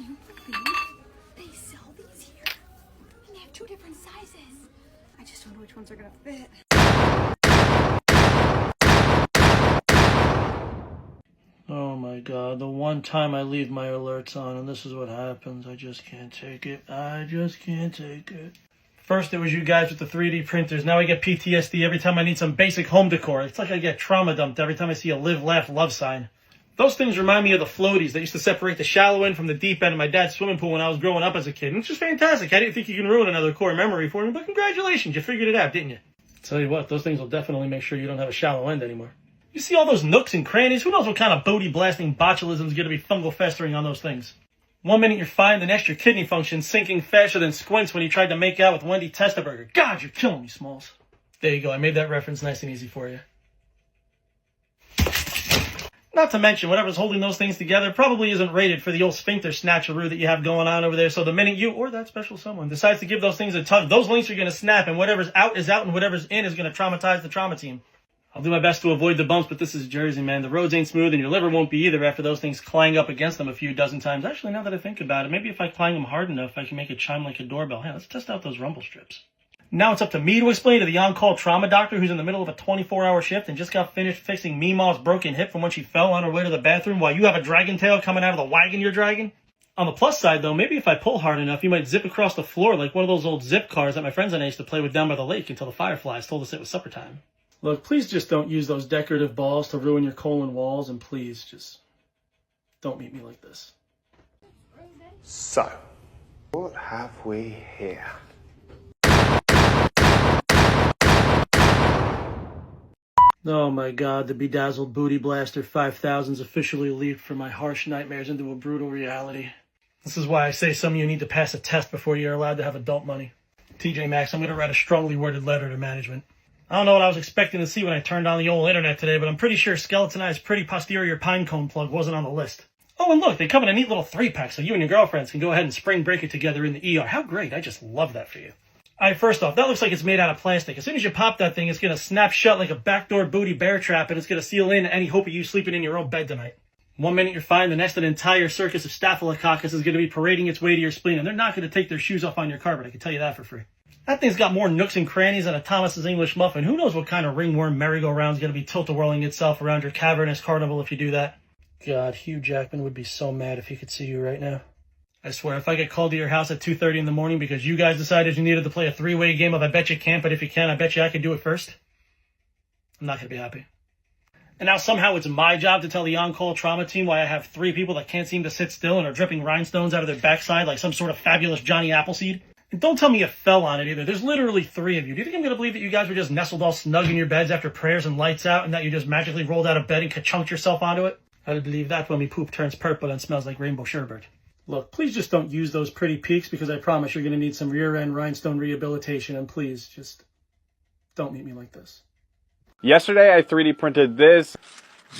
Can you believe they sell these here? And they have 2 different sizes. I just don't know which ones are gonna fit. Oh my god, the one time I leave my alerts on and this is what happens. I just can't take it. I just can't take it. First it was you guys with the 3D printers. Now I get PTSD every time I need some basic home decor. It's like I get trauma dumped every time I see a live, laugh, love sign. Those things remind me of the floaties that used to separate the shallow end from the deep end of my dad's swimming pool when I was growing up as a kid. And it's just fantastic. I didn't think you can ruin another core memory for me, but congratulations, you figured it out, didn't you? Tell you what, those things will definitely make sure you don't have a shallow end anymore. You see all those nooks and crannies? Who knows what kind of booty-blasting botulism is going to be fungal festering on those things? One minute you're fine, the next your kidney function's sinking faster than squints when you tried to make out with Wendy Testaburger. God, you're killing me, Smalls. There you go, I made that reference nice and easy for you. Not to mention, whatever's holding those things together probably isn't rated for the old sphincter snatcheroo that you have going on over there, so the minute you, or that special someone, decides to give those things a tug, those links are going to snap, and whatever's out is out, and whatever's in is going to traumatize the trauma team. I'll do my best to avoid the bumps, but this is Jersey, man. The roads ain't smooth, and your liver won't be either after those things clang up against them a few dozen times. Actually, now that I think about it, maybe if I clang them hard enough, I can make it chime like a doorbell. Hey, let's test out those rumble strips. Now it's up to me to explain to the on-call trauma doctor who's in the middle of a 24-hour shift and just got finished fixing Meemaw's broken hip from when she fell on her way to the bathroom while you have a dragon tail coming out of the wagon you're dragging. On the plus side, though, maybe if I pull hard enough, you might zip across the floor like one of those old zip cars that my friends and I used to play with down by the lake until the fireflies told us it was supper time. Look, please just don't use those decorative balls to ruin your colon walls, and please just don't meet me like this. So, what have we here? Oh my god, the bedazzled Booty Blaster 5000's officially leaped from my harsh nightmares into a brutal reality. This is why I say some of you need to pass a test before you're allowed to have adult money. TJ Maxx, I'm going to write a strongly worded letter to management. I don't know what I was expecting to see when I turned on the old internet today, but I'm pretty sure skeletonized pretty posterior pinecone plug wasn't on the list. Oh, and look, they come in a neat little 3-pack so you and your girlfriends can go ahead and spring break it together in the ER. How great, I just love that for you. Alright, first off, that looks like it's made out of plastic. As soon as you pop that thing, it's going to snap shut like a backdoor booty bear trap, and it's going to seal in any hope of you sleeping in your own bed tonight. One minute you're fine, the next an entire circus of staphylococcus is going to be parading its way to your spleen, and they're not going to take their shoes off on your carpet, I can tell you that for free. That thing's got more nooks and crannies than a Thomas's English muffin. Who knows what kind of ringworm merry-go-round's going to be tilt-a-whirling itself around your cavernous carnival if you do that. God, Hugh Jackman would be so mad if he could see you right now. I swear, if I get called to your house at 2:30 in the morning because you guys decided you needed to play a 3-way game of I bet you can't, but if you can, I bet you I could do it first, I'm not going to be happy. And now somehow it's my job to tell the on-call trauma team why I have 3 people that can't seem to sit still and are dripping rhinestones out of their backside like some sort of fabulous Johnny Appleseed. And don't tell me you fell on it either. There's literally 3 of you. Do you think I'm going to believe that you guys were just nestled all snug in your beds after prayers and lights out and that you just magically rolled out of bed and ka-chunked yourself onto it? I'd believe that when me poop turns purple and smells like rainbow sherbet. Look, please just don't use those pretty peaks because I promise you're going to need some rear-end rhinestone rehabilitation, and please just don't meet me like this. Yesterday I 3D printed this,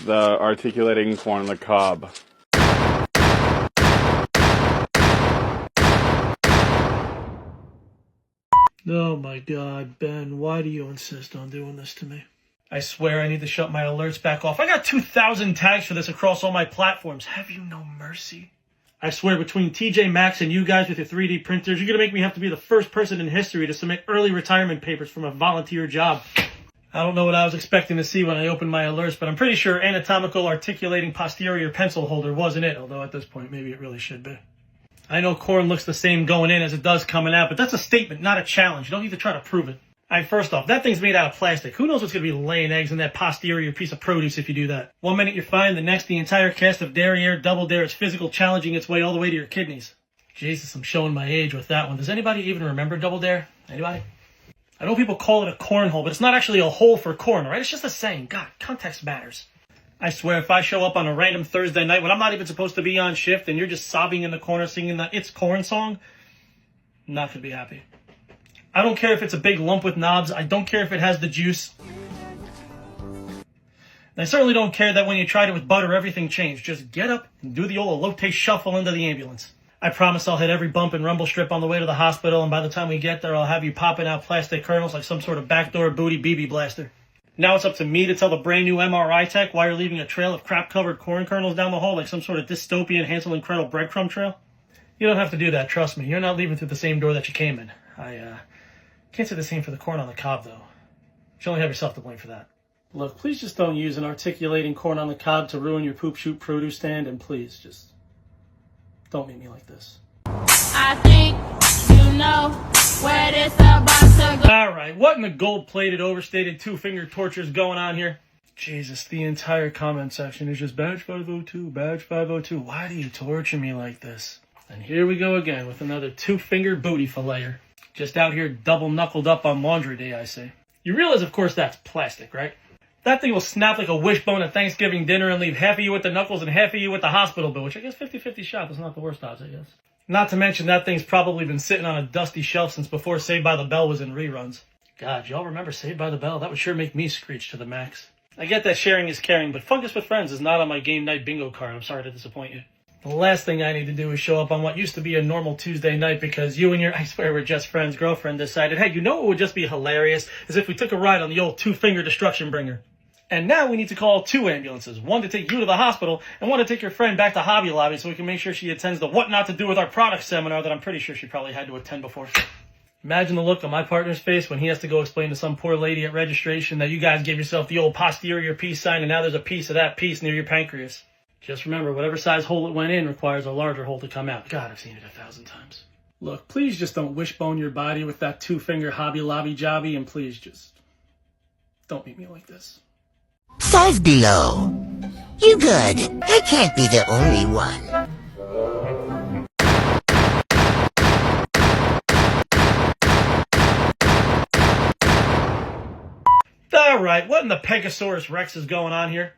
the articulating corn on the cob. Oh my god, Ben, why do you insist on doing this to me? I swear I need to shut my alerts back off. I got 2,000 tags for this across all my platforms. Have you no mercy? I swear between TJ Maxx and you guys with your 3D printers, you're going to make me have to be the first person in history to submit early retirement papers from a volunteer job. I don't know what I was expecting to see when I opened my alerts, but I'm pretty sure anatomical articulating posterior pencil holder wasn't it, although at this point maybe it really should be. I know corn looks the same going in as it does coming out, but that's a statement, not a challenge. You don't need to try to prove it. Alright, first off, that thing's made out of plastic. Who knows what's going to be laying eggs in that posterior piece of produce if you do that? One minute you're fine, the next the entire cast of Derriere Double Dare is physical challenging its way all the way to your kidneys. Jesus, I'm showing my age with that one. Does anybody even remember Double Dare? Anybody? I know people call it a cornhole, but it's not actually a hole for corn, right? It's just a saying. God, context matters. I swear, if I show up on a random Thursday night when I'm not even supposed to be on shift and you're just sobbing in the corner singing the It's Corn song, I'm not going to be happy. I don't care if it's a big lump with knobs. I don't care if it has the juice. And I certainly don't care that when you tried it with butter, everything changed. Just get up and do the old elote shuffle into the ambulance. I promise I'll hit every bump and rumble strip on the way to the hospital, and by the time we get there, I'll have you popping out plastic kernels like some sort of backdoor booty BB blaster. Now it's up to me to tell the brand new MRI tech why you're leaving a trail of crap-covered corn kernels down the hall like some sort of dystopian Hansel and Gretel breadcrumb trail. You don't have to do that, trust me. You're not leaving through the same door that you came in. I can't say the same for the corn on the cob, though. You only have yourself to blame for that. Look, please just don't use an articulating corn on the cob to ruin your poop shoot produce stand, and please just don't meet me like this. I think you know where this about to go. Alright, what in the gold-plated, overstated two-finger torture is going on here? Jesus, the entire comment section is just badge 502, badge 502. Why do you torture me like this? And here we go again with another two-finger booty filleter. Just out here double-knuckled up on laundry day, I say. You realize, of course, that's plastic, right? That thing will snap like a wishbone at Thanksgiving dinner and leave half of you with the knuckles and half of you with the hospital bill, which I guess 50-50 shot is not the worst odds, I guess. Not to mention that thing's probably been sitting on a dusty shelf since before Saved by the Bell was in reruns. God, y'all remember Saved by the Bell? That would sure make me screech to the max. I get that sharing is caring, but Fungus with Friends is not on my game night bingo card. I'm sorry to disappoint you. The last thing I need to do is show up on what used to be a normal Tuesday night because you and your, I swear we're just friends, girlfriend decided, hey, you know what would just be hilarious? Is if we took a ride on the old two-finger destruction bringer. And now we need to call 2 ambulances, one to take you to the hospital and one to take your friend back to Hobby Lobby so we can make sure she attends the What Not to Do with Our Products seminar that I'm pretty sure she probably had to attend before. Imagine the look on my partner's face when he has to go explain to some poor lady at registration that you guys gave yourself the old posterior peace sign and now there's a piece of that piece near your pancreas. Just remember, whatever size hole it went in requires a larger hole to come out. God, I've seen it 1,000 times. Look, please just don't wishbone your body with that two-finger Hobby Lobby jobby, and please just don't meet me like this. 5 below. You good. I can't be the only one. Alright, what in the Pegasaurus Rex is going on here?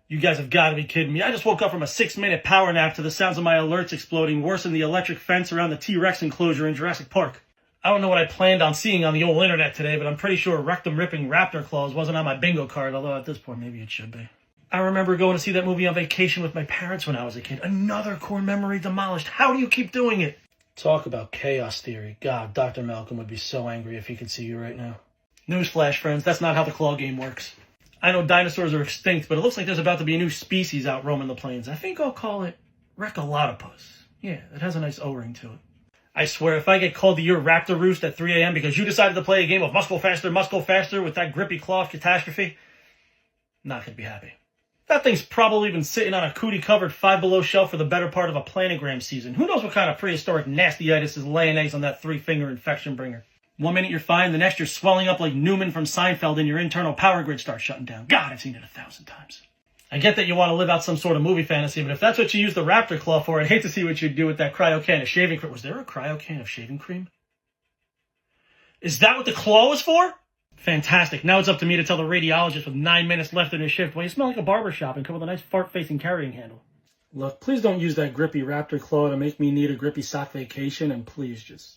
You guys have got to be kidding me. I just woke up from a 6-minute power nap to the sounds of my alerts exploding worse than the electric fence around the T-Rex enclosure in Jurassic Park. I don't know what I planned on seeing on the old internet today, but I'm pretty sure rectum-ripping raptor claws wasn't on my bingo card, although at this point maybe it should be. I remember going to see that movie on vacation with my parents when I was a kid. Another core memory demolished. How do you keep doing it? Talk about chaos theory. God, Dr. Malcolm would be so angry if he could see you right now. Newsflash, friends, that's not how the claw game works. I know dinosaurs are extinct, but it looks like there's about to be a new species out roaming the plains. I think I'll call it Recalotopus. Yeah, it has a nice O-ring to it. I swear, if I get called to your raptor roost at 3 a.m. because you decided to play a game of Must Go Faster with that grippy claw of catastrophe, not gonna be happy. That thing's probably been sitting on a cootie-covered 5 Below shelf for the better part of a planogram season. Who knows what kind of prehistoric nastyitis is laying eggs on that 3-finger infection bringer. 1 minute you're fine, the next you're swelling up like Newman from Seinfeld and your internal power grid starts shutting down. God, I've seen it 1,000 times. I get that you want to live out some sort of movie fantasy, but if that's what you use the raptor claw for, I'd hate to see what you'd do with that cryo can of shaving cream. Was there a cryo can of shaving cream? Is that what the claw was for? Fantastic. Now it's up to me to tell the radiologist with 9 minutes left in his shift, well, you smell like a barbershop and come with a nice fart-facing carrying handle. Look, please don't use that grippy raptor claw to make me need a grippy sock vacation, and please just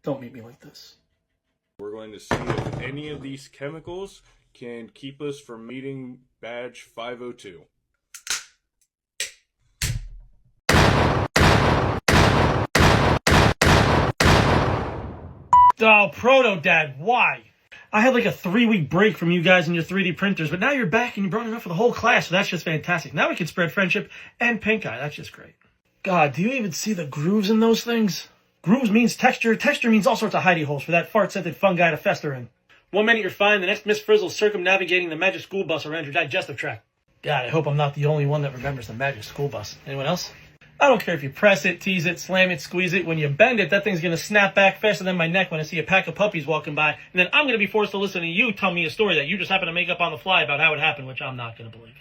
don't meet me like this. We're going to see if any of these chemicals can keep us from meeting badge 502. Oh, Proto-Dad, why? I had like a 3-week break from you guys and your 3D printers, but now you're back and you brought enough for the whole class, so that's just fantastic. Now we can spread friendship and pink eye. That's just great. God, do you even see the grooves in those things? Grooves means texture. Texture means all sorts of hidey holes for that fart-scented fungi to fester in. 1 minute you're fine, the next Miss Frizzle's circumnavigating the magic school bus around your digestive tract. God, I hope I'm not the only one that remembers the magic school bus. Anyone else? I don't care if you press it, tease it, slam it, squeeze it. When you bend it, that thing's going to snap back faster than my neck when I see a pack of puppies walking by. And then I'm going to be forced to listen to you tell me a story that you just happen to make up on the fly about how it happened, which I'm not going to believe.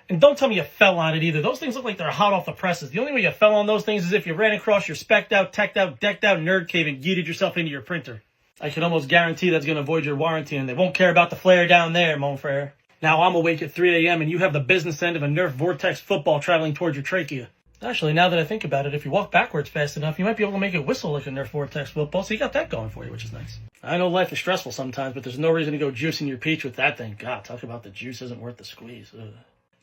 And don't tell me you fell on it either. Those things look like they're hot off the presses. The only way you fell on those things is if you ran across your specced out, teched out, decked out nerd cave and yeeted yourself into your printer. I can almost guarantee that's going to void your warranty and they won't care about the flare down there, mon frere. Now I'm awake at 3 a.m. and you have the business end of a Nerf Vortex football traveling towards your trachea. Actually, now that I think about it, if you walk backwards fast enough, you might be able to make it whistle like a Nerf Vortex football, so you got that going for you, which is nice. I know life is stressful sometimes, but there's no reason to go juicing your peach with that thing. God, talk about the juice isn't worth the squeeze. Ugh.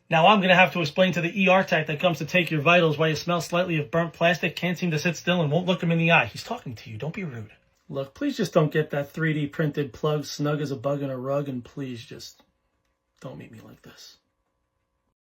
Now I'm going to have to explain to the ER tech that comes to take your vitals why you smell slightly of burnt plastic, can't seem to sit still, and won't look him in the eye. He's talking to you. Don't be rude. Look, please just don't get that 3D printed plug snug as a bug in a rug, and please just don't meet me like this.